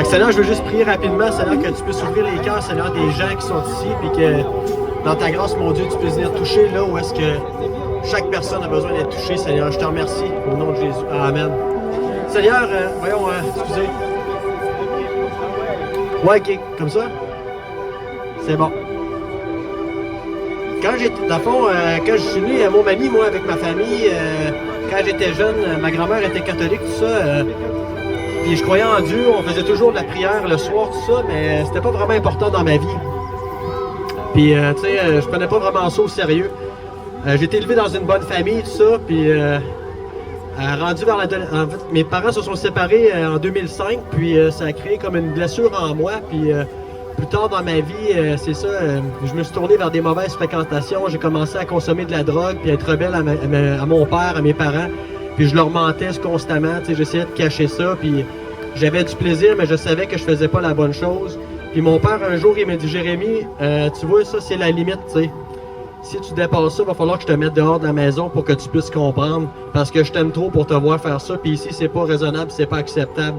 Seigneur, je veux juste prier rapidement, Seigneur, que tu puisses ouvrir les cœurs, Seigneur, des gens qui sont ici, puis que dans ta grâce, mon Dieu, tu puisses venir toucher là où est-ce que chaque personne a besoin d'être touchée, Seigneur. Je te remercie au nom de Jésus. Amen. Seigneur, voyons, excusez. Ouais, ok, comme ça? C'est bon. Quand j'étais, dans le fond, quand je suis né à Montmagny, moi, avec ma famille, quand j'étais jeune, ma grand-mère était catholique, tout ça. Puis je croyais en Dieu, on faisait toujours de la prière le soir, tout ça, mais c'était pas vraiment important dans ma vie. Puis, tu sais, je prenais pas vraiment ça au sérieux. J'ai été élevé dans une bonne famille, tout ça, puis rendu vers l'adolescence. En fait, mes parents se sont séparés en 2005, puis ça a créé comme une blessure en moi, puis plus tard dans ma vie, c'est ça, je me suis tourné vers des mauvaises fréquentations, j'ai commencé à consommer de la drogue, puis à être rebelle à mon père, à mes parents, puis je leur mentais constamment, tu sais, j'essayais de cacher ça, puis j'avais du plaisir, mais je savais que je faisais pas la bonne chose. Puis mon père, un jour, il m'a dit, Jérémy, tu vois, ça, c'est la limite, tu sais. Si tu dépasses ça, il va falloir que je te mette dehors de la maison pour que tu puisses comprendre, parce que je t'aime trop pour te voir faire ça, puis ici, c'est pas raisonnable, c'est pas acceptable.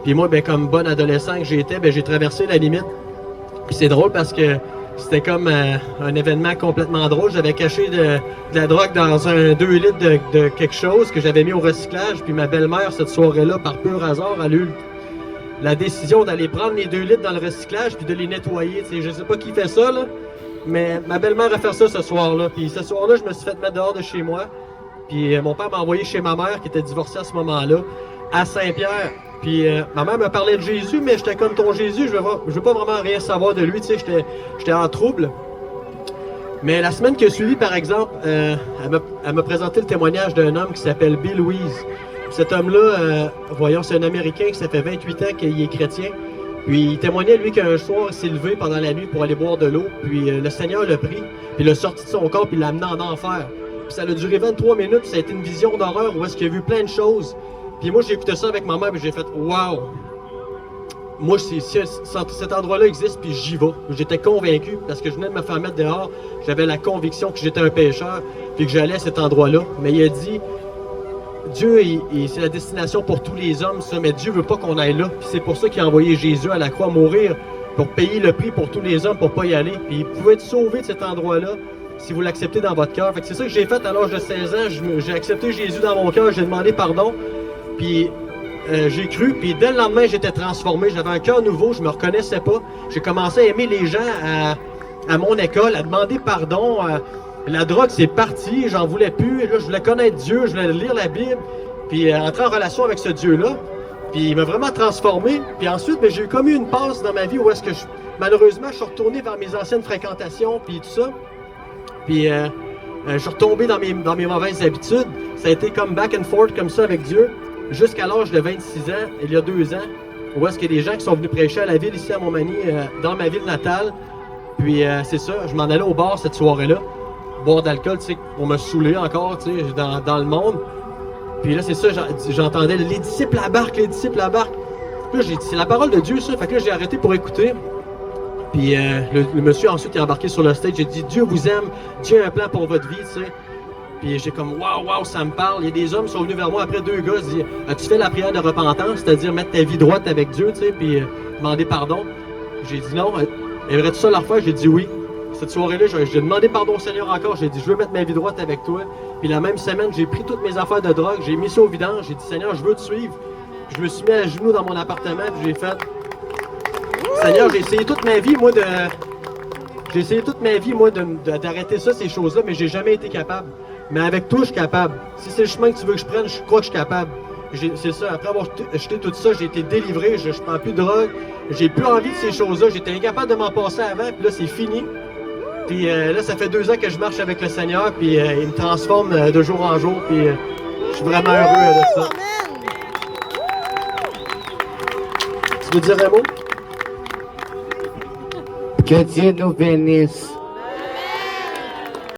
Puis moi, ben, comme bon adolescent que j'étais, ben, j'ai traversé la limite. Puis c'est drôle parce que c'était comme un événement complètement drôle. J'avais caché de la drogue dans un 2 litres de quelque chose que j'avais mis au recyclage. Puis ma belle-mère, cette soirée-là, par pur hasard, elle a eu la décision d'aller prendre les 2 litres dans le recyclage puis de les nettoyer. T'sais, je sais pas qui fait ça, là, mais ma belle-mère a fait ça ce soir-là. Puis ce soir-là, je me suis fait mettre dehors de chez moi. Puis mon père m'a envoyé chez ma mère, qui était divorcée à ce moment-là, à Saint-Pierre. Puis ma mère me parlait de Jésus, mais j'étais comme ton Jésus, je veux pas vraiment rien savoir de lui, tu sais, j'étais en trouble. Mais la semaine qui a suivi, par exemple, elle m'a présenté le témoignage d'un homme qui s'appelle Bill Louise. Cet homme-là, voyons, c'est un Américain qui ça fait 28 ans qu'il est chrétien. Puis il témoignait, lui, qu'un soir, il s'est levé pendant la nuit pour aller boire de l'eau. Puis le Seigneur l'a pris, puis l'a sorti de son corps, puis l'a amené en enfer. Puis ça a duré 23 minutes, puis ça a été une vision d'horreur où est-ce qu'il a vu plein de choses. Puis moi, j'ai écouté ça avec ma mère, puis j'ai fait « Wow! » Moi, si cet endroit-là existe, puis j'y vais. J'étais convaincu, parce que je venais de me faire mettre dehors. J'avais la conviction que j'étais un pécheur, puis que j'allais à cet endroit-là. Mais il a dit « Dieu, c'est la destination pour tous les hommes, ça, mais Dieu veut pas qu'on aille là. » Puis c'est pour ça qu'il a envoyé Jésus à la croix mourir, pour payer le prix pour tous les hommes, pour pas y aller. Puis il pouvait être sauvé de cet endroit-là, si vous l'acceptez dans votre cœur. Fait que c'est ça que j'ai fait à l'âge de 16 ans. J'ai accepté Jésus dans mon cœur, j'ai demandé pardon. Puis j'ai cru, puis dès le lendemain, j'étais transformé. J'avais un cœur nouveau, je me reconnaissais pas. J'ai commencé à aimer les gens à mon école, à demander pardon. La drogue, c'est parti, j'en voulais plus. Là, je voulais connaître Dieu, je voulais lire la Bible, puis entrer en relation avec ce Dieu-là. Puis il m'a vraiment transformé. Puis ensuite, ben, j'ai eu comme une passe dans ma vie où est-ce que malheureusement, je suis retourné vers mes anciennes fréquentations, puis tout ça. Puis je suis retombé dans mes mauvaises habitudes. Ça a été comme back and forth comme ça avec Dieu. Jusqu'à l'âge de 26 ans, il y a 2 ans, où est-ce qu'il y a des gens qui sont venus prêcher à la ville ici à Montmagny, dans ma ville natale. Puis c'est ça, je m'en allais au bar cette soirée-là, boire d'alcool, tu sais, pour me saouler encore, tu sais, dans le monde. Puis là, c'est ça, j'entendais les disciples à barque, les disciples à barque. Puis là, j'ai dit, c'est la parole de Dieu, ça. Fait que là, j'ai arrêté pour écouter. Puis le monsieur ensuite est embarqué sur le stage, j'ai dit, Dieu vous aime, Dieu a un plan pour votre vie, tu sais. Puis j'ai comme, waouh, ça me parle. Il y a des hommes qui sont venus vers moi après 2 gars, ils disent, as-tu fait la prière de repentance, c'est-à-dire mettre ta vie droite avec Dieu, tu sais, puis demander pardon. J'ai dit non, aimerais-tu ça leur faire? J'ai dit oui. Cette soirée-là, j'ai demandé pardon au Seigneur encore, j'ai dit, je veux mettre ma vie droite avec toi. Puis la même semaine, j'ai pris toutes mes affaires de drogue, j'ai mis ça au vidange, j'ai dit, Seigneur, je veux te suivre. Puis je me suis mis à genoux dans mon appartement, puis j'ai fait, Seigneur, j'ai essayé toute ma vie, moi, d'arrêter ça, ces choses-là, mais j'ai jamais été capable. Mais avec toi, je suis capable. Si c'est le chemin que tu veux que je prenne, je crois que je suis capable. C'est ça, après avoir jeté tout ça, j'ai été délivré, je prends plus de drogue, j'ai plus envie de ces choses-là, j'étais incapable de m'en passer avant, puis là, c'est fini. Puis là, ça fait 2 ans que je marche avec le Seigneur, puis il me transforme de jour en jour, puis je suis vraiment heureux de ça. Tu veux dire un mot? Que Dieu nous bénisse.